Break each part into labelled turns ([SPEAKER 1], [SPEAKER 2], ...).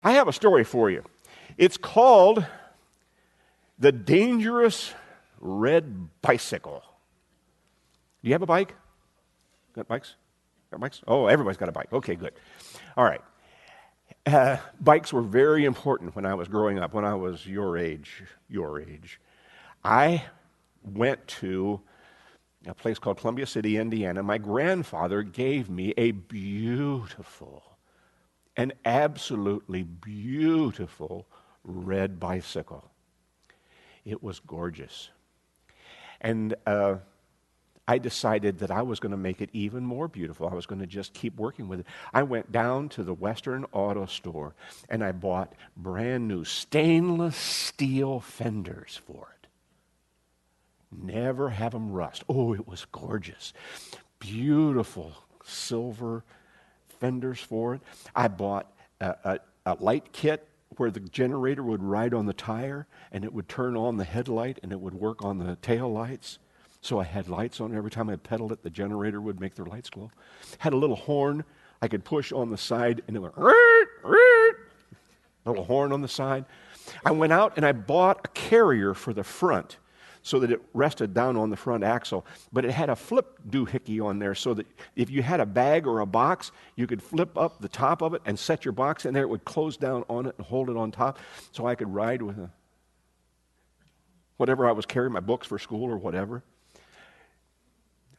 [SPEAKER 1] I have a story for you. It's called The Dangerous Red Bicycle. Do you have a bike? Got bikes? Got bikes? Oh, everybody's got a bike. Okay, good. All right. Bikes were very important when I was growing up, when I was your age. I went to a place called Columbia City, Indiana. My grandfather gave me a an absolutely beautiful red bicycle. It was gorgeous. And I decided that I was going to make it even more beautiful. I was going to just keep working with it. I went down to the Western Auto Store and I bought brand new stainless steel fenders for it. Never have them rust. Oh, it was gorgeous. Beautiful silver fenders for it. I bought a light kit where the generator would ride on the tire and it would turn on the headlight and it would work on the tail lights. So I had lights on. Every time I pedaled it, the generator would make their lights glow. Had a little horn I could push on the side and it went little horn on the side. I went out and I bought a carrier for the front so that it rested down on the front axle. But it had a flip doohickey on there so that if you had a bag or a box, you could flip up the top of it and set your box in there. It would close down on it and hold it on top so I could ride with whatever I was carrying, my books for school or whatever.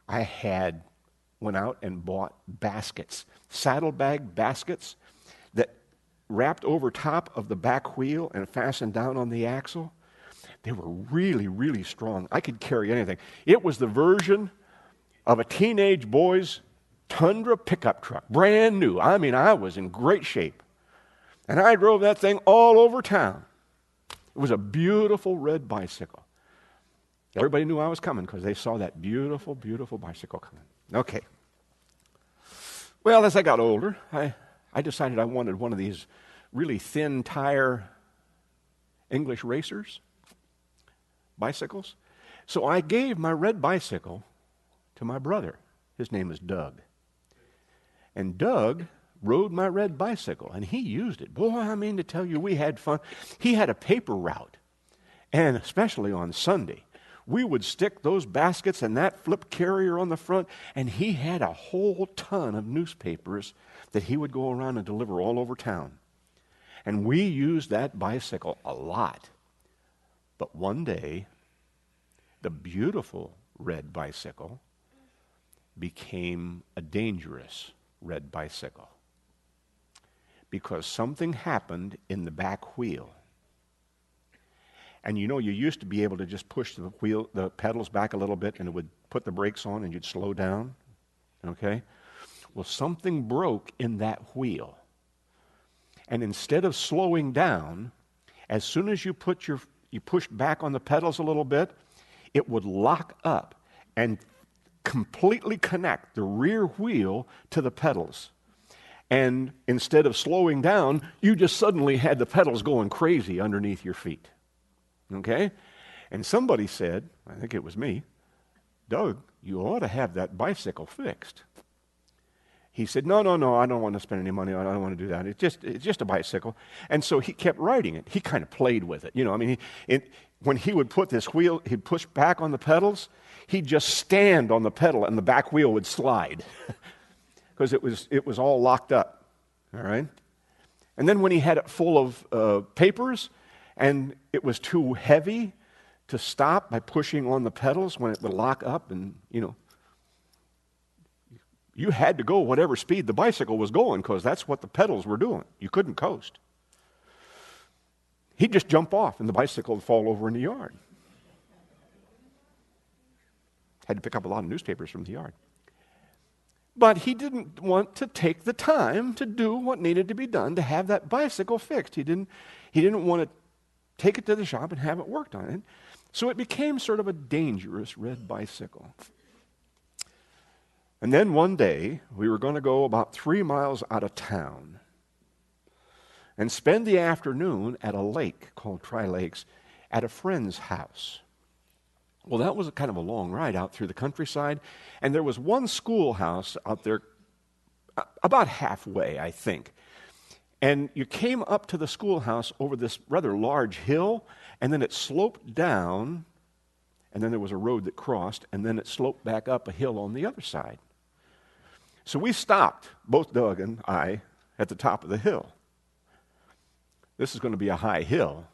[SPEAKER 1] I went out and bought baskets, saddlebag baskets that wrapped over top of the back wheel and fastened down on the axle. They were really, really strong. I could carry anything. It was the version of a teenage boy's Tundra pickup truck, brand new. I mean, I was in great shape. And I drove that thing all over town. It was a beautiful red bicycle. Everybody knew I was coming because they saw that beautiful, beautiful bicycle coming. Okay. Well, as I got older, I decided I wanted one of these really thin tire English racers bicycles. So I gave my red bicycle to my brother. His name is Doug. And Doug rode my red bicycle, and he used it. Boy, I mean to tell you, we had fun. He had a paper route, and especially on Sunday, we would stick those baskets and that flip carrier on the front, and he had a whole ton of newspapers that he would go around and deliver all over town. And we used that bicycle a lot. But one day, the beautiful red bicycle became a dangerous red bicycle because something happened in the back wheel. And you know, you used to be able to just push the pedals back a little bit and it would put the brakes on and you'd slow down, okay? Well, something broke in that wheel. And instead of slowing down, as soon as you pushed back on the pedals a little bit, it would lock up and completely connect the rear wheel to the pedals. And instead of slowing down, you just suddenly had the pedals going crazy underneath your feet. Okay? And somebody said, I think it was me, Doug, you ought to have that bicycle fixed. He said, no, I don't want to spend any money on it. I don't want to do that. It's just a bicycle. And so he kept riding it. He kind of played with it. You know, I mean, when he would put this wheel, he'd push back on the pedals, he'd just stand on the pedal and the back wheel would slide because it was all locked up. All right? And then when he had it full of papers and it was too heavy to stop by pushing on the pedals when it would lock up and, you know, you had to go whatever speed the bicycle was going because that's what the pedals were doing. You couldn't coast. He'd just jump off and the bicycle would fall over in the yard. Had to pick up a lot of newspapers from the yard. But he didn't want to take the time to do what needed to be done to have that bicycle fixed. He didn't want to take it to the shop and have it worked on it. So it became sort of a dangerous red bicycle. And then one day, we were going to go about 3 miles out of town and spend the afternoon at a lake called Tri-Lakes at a friend's house. Well, that was kind of a long ride out through the countryside, and there was one schoolhouse out there about halfway, I think. And you came up to the schoolhouse over this rather large hill, and then it sloped down, and then there was a road that crossed, and then it sloped back up a hill on the other side. So we stopped, both Doug and I, at the top of the hill. This is going to be a high hill,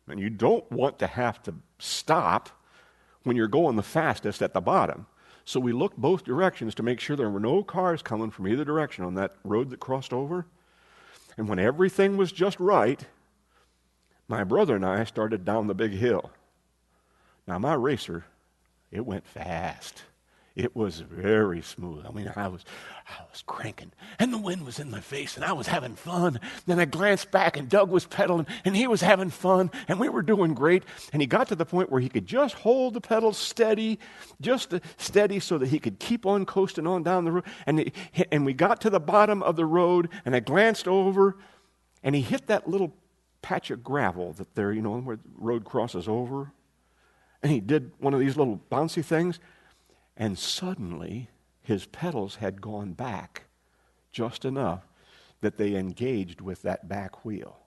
[SPEAKER 1] and you don't want to have to stop when you're going the fastest at the bottom. So we looked both directions to make sure there were no cars coming from either direction on that road that crossed over. And when everything was just right, my brother and I started down the big hill. Now, my racer, it went fast. It was very smooth. I mean, I was cranking, and the wind was in my face, and I was having fun. Then I glanced back, and Doug was pedaling, and he was having fun, and we were doing great. And he got to the point where he could just hold the pedals steady, just steady, so that he could keep on coasting on down the road. And we got to the bottom of the road, and I glanced over, and he hit that little patch of gravel that there, where the road crosses over. And he did one of these little bouncy things. And suddenly, his pedals had gone back just enough that they engaged with that back wheel.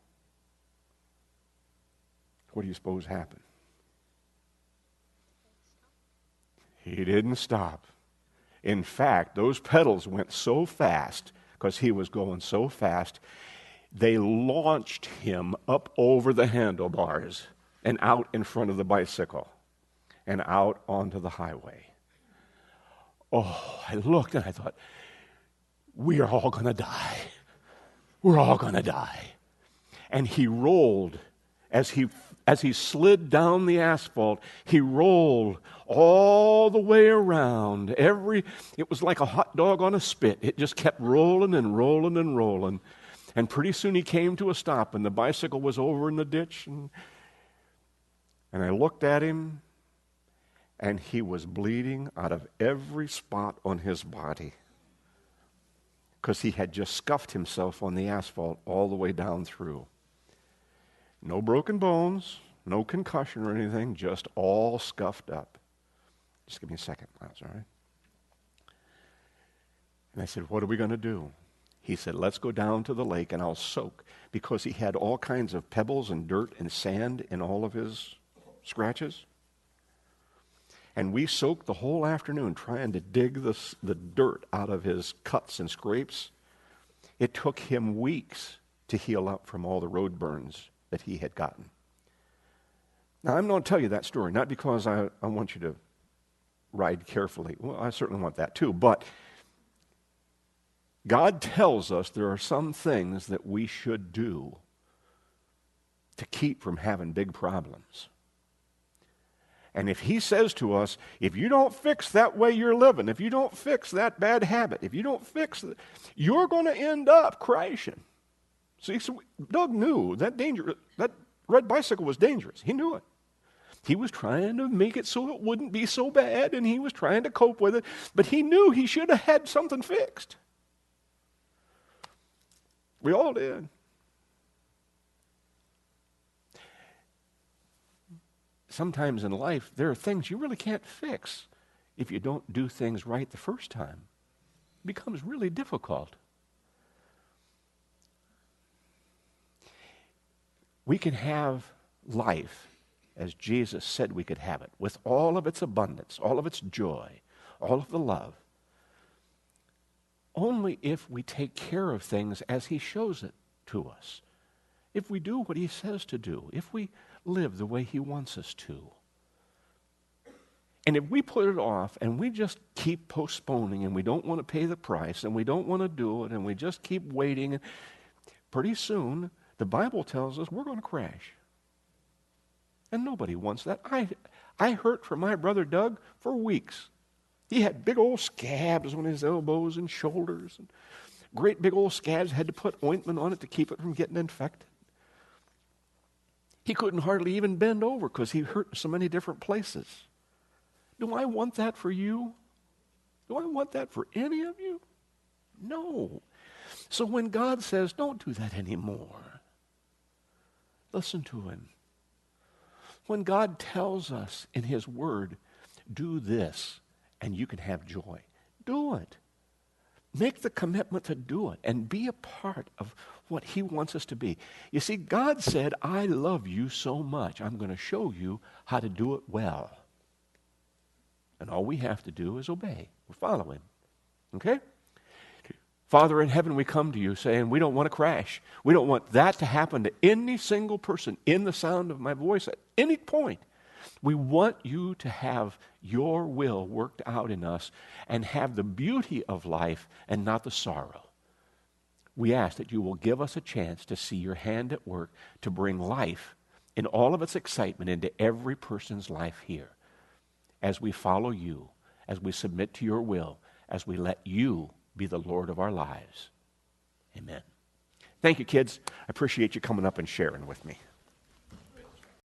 [SPEAKER 1] What do you suppose happened? He didn't stop. In fact, those pedals went so fast, because he was going so fast, they launched him up over the handlebars and out in front of the bicycle and out onto the highway. Oh, I looked and I thought, we are all going to die. We're all going to die. And he rolled, as he slid down the asphalt, he rolled all the way around. It was like a hot dog on a spit. It just kept rolling and rolling and rolling. And pretty soon he came to a stop, and the bicycle was over in the ditch. And I looked at him, and he was bleeding out of every spot on his body, because he had just scuffed himself on the asphalt all the way down through. No broken bones, no concussion or anything, just all scuffed up. Just give me a second, Miles, all right? And I said, what are we going to do? He said, let's go down to the lake and I'll soak, because he had all kinds of pebbles and dirt and sand in all of his scratches. And we soaked the whole afternoon trying to dig the dirt out of his cuts and scrapes. It took him weeks to heal up from all the road burns that he had gotten. Now, I'm going to tell you that story, not because I want you to ride carefully. Well, I certainly want that too. But God tells us there are some things that we should do to keep from having big problems. And if he says to us, if you don't fix that way you're living, if you don't fix that bad habit, if you don't fix it, you're going to end up crashing. See, so Doug knew that red bicycle was dangerous. He knew it. He was trying to make it so it wouldn't be so bad, and he was trying to cope with it, but he knew he should have had something fixed. We all did. Sometimes in life, there are things you really can't fix if you don't do things right the first time. It becomes really difficult. We can have life as Jesus said we could have it, with all of its abundance, all of its joy, all of the love, only if we take care of things as he shows it to us. If we do what he says to do, if we live the way he wants us to. And if we put it off and we just keep postponing and we don't want to pay the price and we don't want to do it and we just keep waiting, pretty soon the Bible tells us we're going to crash. And nobody wants that. I hurt from my brother Doug for weeks. He had big old scabs on his elbows and shoulders. And great big old scabs, had to put ointment on it to keep it from getting infected. He couldn't hardly even bend over because he hurt in so many different places. Do I want that for you? Do I want that for any of you? No. So when God says, don't do that anymore, listen to him. When God tells us in his word, do this and you can have joy, do it. make the commitment to do it and be a part of what he wants us to be. You see, God said, I love you so much. I'm going to show you how to do it well. And all we have to do is obey. We're following. Okay? Father in heaven, we come to you saying we don't want to crash. We don't want that to happen to any single person in the sound of my voice at any point. We want you to have your will worked out in us and have the beauty of life and not the sorrow. We ask that you will give us a chance to see your hand at work to bring life in all of its excitement into every person's life here as we follow you, as we submit to your will, as we let you be the Lord of our lives. Amen. Thank you, kids. I appreciate you coming up and sharing with me.